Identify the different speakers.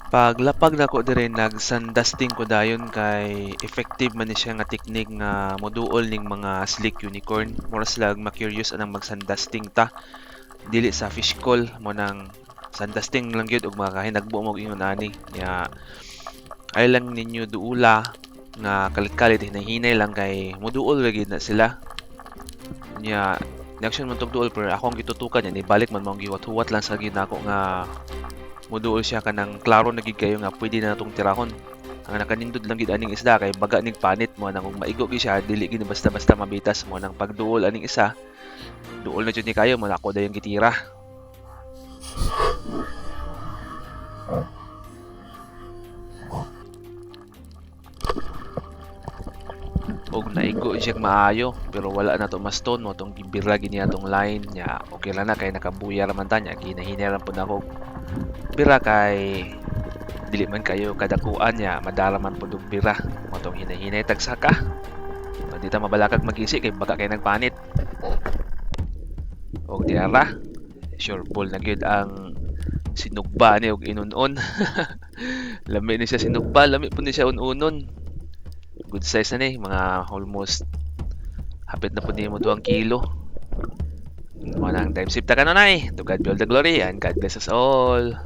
Speaker 1: Paglapag nako diri nag-sandusting ko dayon kay effective man ni siya nga technique nga moduol ning mga slick unicorn. Mura sila ma-curious anang mag-sandusting ta. Dili sa fish call mo nang sandusting lang gyud og makahinagbo mo og ingon ani. Ya ay lang ninyo duula nga kalit-kalit hinahinay lang kay moduol ra gyud na sila. Nya action man tog duol pero ako ang gitutukan yan ibalik man mong giwat-huwat lang sa gyud nako nga moduol siya kanang klaro na gid kayo nga pwede na natong tirahon. Ang nakanindot lang gid aning isda kay baga ning panit mo nang kung maigo gid siya dili gid basta-basta mabitas mo nang pagduol aning isa. Duol na jud ni kayo man ako dayon gitira. Og naigo siya maayo pero wala na to maston mo tong gibira gid niya tong line nya okay lang na kay nakabuya ra man ta nya ginahinay pud ako bira kay dili man kayo kadakuan nya madara man pud og bira mo tong hinahinay tagsaka di ta mabalakag magisi kay baka kay nagpanit og diara sure ball na gyud ang sinugba ni og inunon. Lami ni siya sinugba lami pud ni siya ununon. Good size na ni mga almost hapit na pud nimo 2 kilo. Manang time sip ta kanunay. To God be all the glory and God bless us all.